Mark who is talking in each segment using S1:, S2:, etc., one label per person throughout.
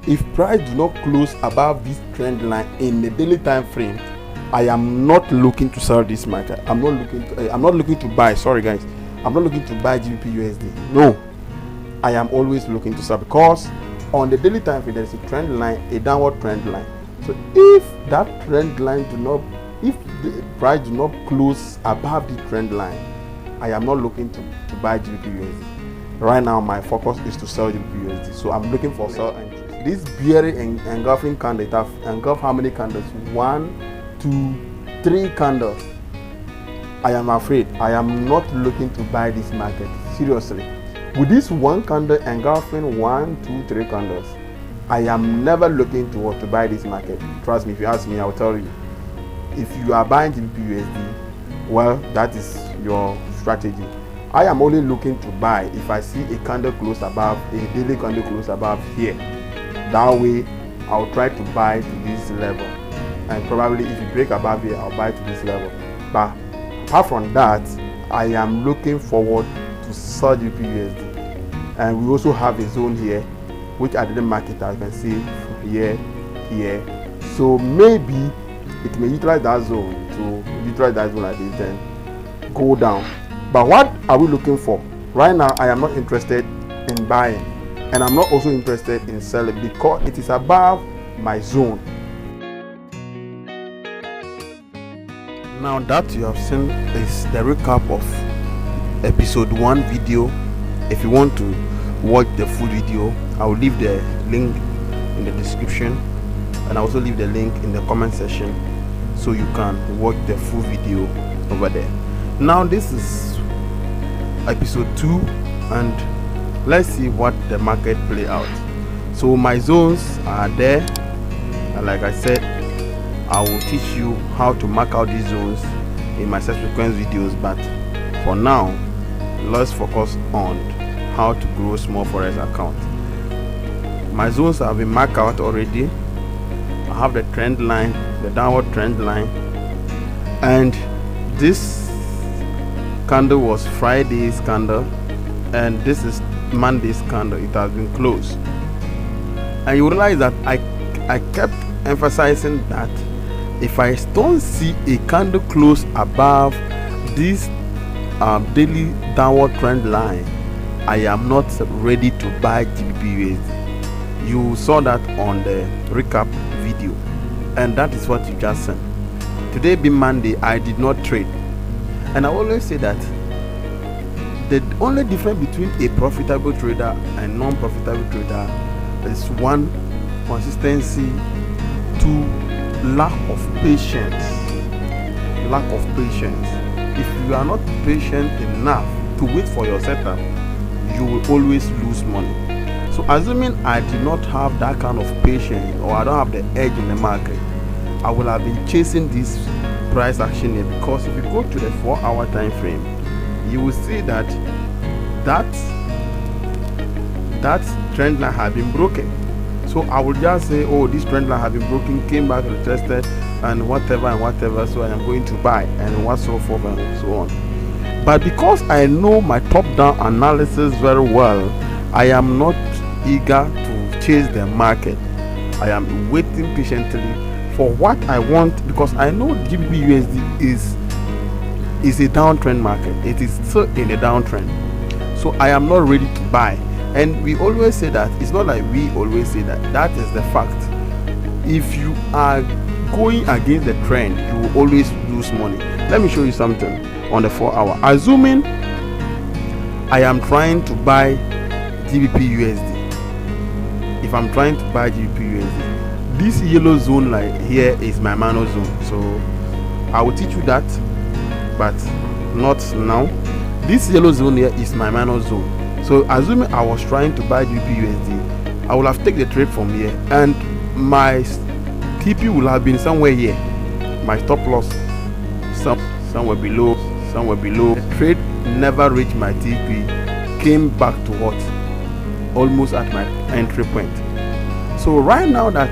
S1: if price do not close above this trend line in the daily time frame, I am not looking to sell this market. I'm not looking to buy. Sorry guys, I'm not looking to buy GBP USD. No, I am always looking to sell, because on the daily time frame there is a trend line, a downward trend line. So if that trend line if the price do not close above the trend line, I am not looking to buy GBP USD. Right now my focus is to sell GBP USD. So I'm looking for sell entries. This bearish engulfing candle, it have engulfed how many candles? 1, 2, 3 candles. I am afraid I am not looking to buy this market. Seriously, with this one candle engulfing 1, 2, 3 candles, I am never looking to buy this market. Trust me, if you ask me, I will tell you. If you are buying GBP USD, well, that is your strategy. I am only looking to buy if I see a candle close above, a daily candle close above here. That way I'll try to buy to this level, and probably if you break above here, I'll buy to this level. But apart from that, I am looking forward to sell GBP USD. And we also have a zone here which I didn't mark it, as you can see, here. So maybe it may utilize that zone like this, then go down. But what are we looking for? Right now I am not interested in buying, and I'm not also interested in selling, because it is above my zone. Now that you have seen is the recap of episode 1 video. If you want to watch the full video, I will leave the link in the description, and I also leave the link in the comment section, so you can watch the full video over there. Now this is episode 2, and let's see what the market play out. So my zones are there, and like I said, I will teach you how to mark out these zones in my subsequent videos. But for now, let's focus on how to grow small forex account. My zones have been marked out already. I have the trend line, the downward trend line, and this candle was Friday's candle, and this is Monday's candle. It has been closed, and you realize that I kept emphasizing that if I don't see a candle close above this daily downward trend line, I am not ready to buy GBP USD. You saw that on the recap video, and that is what you just seen. Today being Monday, I did not trade, and I always say that the only difference between a profitable trader and non-profitable trader is 1, consistency, 2, lack of patience. If you are not patient enough to wait for your setup, you will always lose money. So assuming I did not have that kind of patience, or I don't have the edge in the market, I would have been chasing this price action here, because if you go to the 4-hour time frame, you will see that trend line has been broken. So I will just say, oh, this trend line has been broken, came back, retested, and whatever, so I am going to buy, and what so forth and so on. But because I know my top-down analysis very well, I am not eager to chase the market. I am waiting patiently for what I want, because I know GBP USD is a downtrend market. It is still in a downtrend, so I am not ready to buy. And we always say that, it's not like we always say that, that is the fact. If you are going against the trend, you will always lose money. Let me show you something on the 4-hour. Assuming I am trying to buy GBP USD, if I'm trying to buy GBP USD, this yellow zone like here is my minor zone. So I will teach you that, but not now. This yellow zone here is my minor zone. So assuming I was trying to buy GBP USD, I will have taken the trade from here, and my TP will have been somewhere here. My stop loss somewhere below. The trade never reached my TP, came back to what? Almost at my entry point. So right now that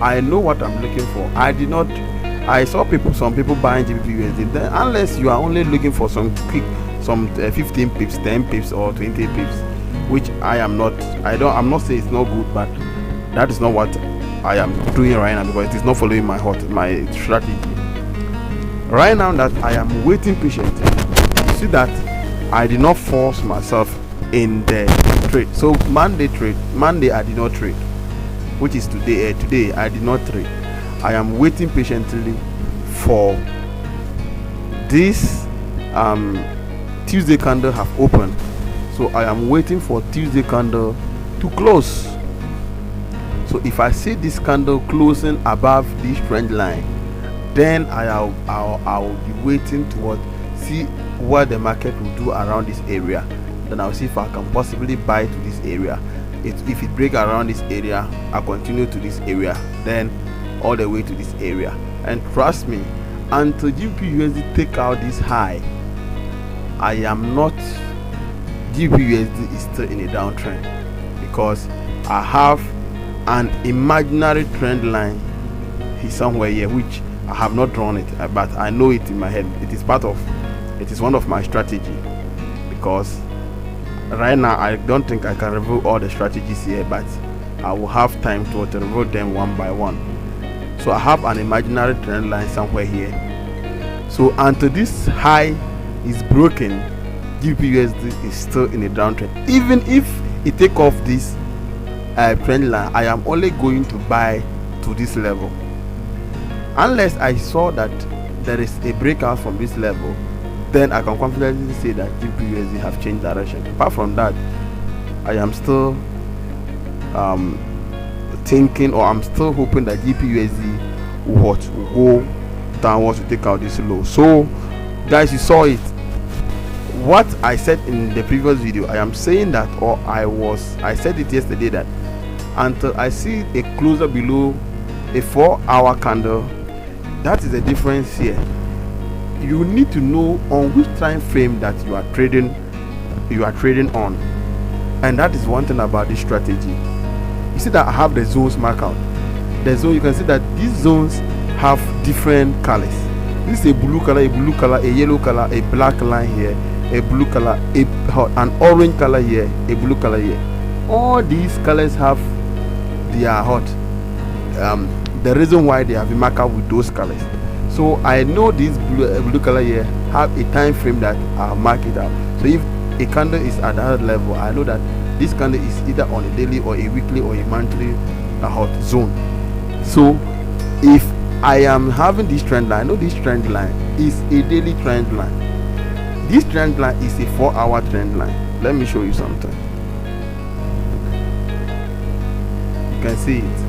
S1: I know what I'm looking for, I saw some people buying GBP USD. Then unless you are only looking for some 15 pips, 10 pips, or 20 pips, which I am not. I'm not saying it's not good, but That is not what I am doing right now, because it is not following my strategy. Right now that I am waiting patiently, you see that I did not force myself in the trade. So Monday I did not trade, which is today. Today I did not trade. I am waiting patiently for this Tuesday candle have opened, so I am waiting for Tuesday candle to close. So if I see this candle closing above this trend line, then I'll be waiting to see what the market will do around this area. Then I'll see if I can possibly buy to this area. If it break around this area, I'll continue to this area, then all the way to this area. And trust me, until GBP/USD take out this high, I am not, GBP/USD is still in a downtrend, because I have an imaginary trend line somewhere here, which I have not drawn it, but I know it in my head. It is one of my strategy, because right now I don't think I can reveal all the strategies here, but I will have time to reveal them one by one. So I have an imaginary trend line somewhere here. So until this high is broken, GBP/USD is still in a downtrend. Even if it take off this trend line, I am only going to buy to this level, unless I saw that there is a breakout from this level. Then I can confidently say that GBP/USD have changed direction. Apart from that, I am still thinking, or I'm still hoping that GBP/USD will go downwards to take out this low. So guys, you saw it, what I said in the previous video. I am saying that, or I said it yesterday, that until I see a closer below a 4-hour candle, that is the difference here. You need to know on which time frame that you are trading on, and that is one thing about this strategy. You see that I have the zones marked out. The zone, you can see that these zones have different colors. This is a blue color, a yellow color, a black line here, a blue color, an orange color here, a blue color here. All these colors have their the reason why they have been marked out with those colors. So I know this blue color here have a time frame that I'll mark it out. So if a candle is at that level, I know that this candle is either on a daily or a weekly or a monthly hot zone. So if I am having this trend line, I know this trend line is a daily trend line. This trend line is a 4-hour trend line. Let me show you something. You can see it.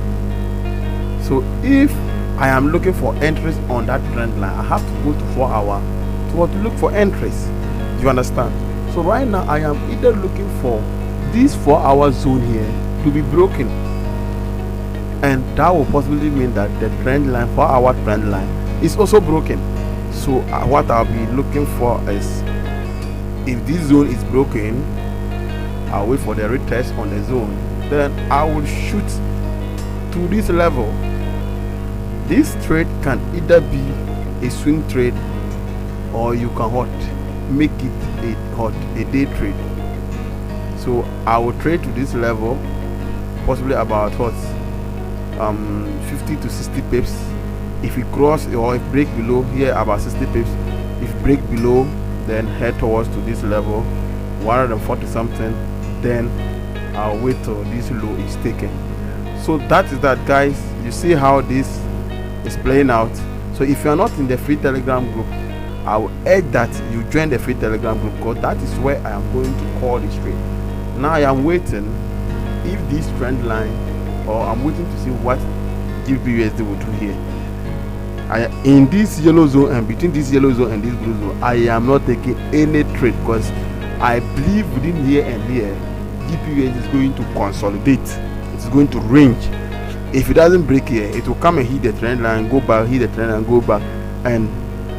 S1: So if I am looking for entries on that trend line, I have to go to 4-hour to look for entries. Do you understand? So right now I am either looking for this 4-hour zone here to be broken, and that will possibly mean that the trend line, 4-hour trend line, is also broken. So what I'll be looking for is, if this zone is broken, I'll wait for the retest on the zone, then I will shoot to this level. This trade can either be a swing trade, or you can make it a day trade. So I will trade to this level, possibly about 50 to 60 pips. If it cross or if break below here, about 60 pips. If break below, then head towards to this level, 140 something, then I'll wait till this low is taken. So that is that, guys. You see how this is playing out. So if you are not in the free Telegram group, I will urge that you join the free Telegram group, because that is where I am going to call this trade. Now I am waiting if this trend line, or I'm waiting to see what GBP/USD will do here. In this yellow zone, and between this yellow zone and this blue zone, I am not taking any trade, because I believe within here and here, GBP/USD is going to consolidate. It's going to range. If it doesn't break here, it will come and hit the trend line, go back, hit the trend line, go back, and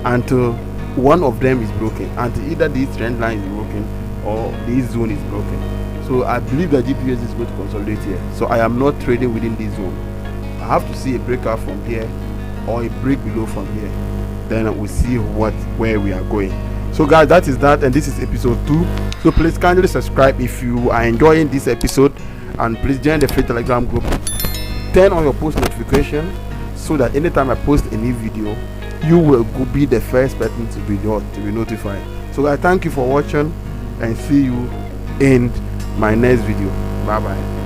S1: until one of them is broken, until either this trend line is broken or this zone is broken. So I believe that GBP/USD is going to consolidate here. So I am not trading within this zone. I have to see a breakout from here or a break below from here. Then we'll see where we are going. So guys, that is that, and this is episode 2. So please kindly subscribe if you are enjoying this episode, and please join the free Telegram group turn on your post notification so that anytime I post a new video, you will be the first person to be notified. So I thank you for watching and see you in my next video. Bye bye.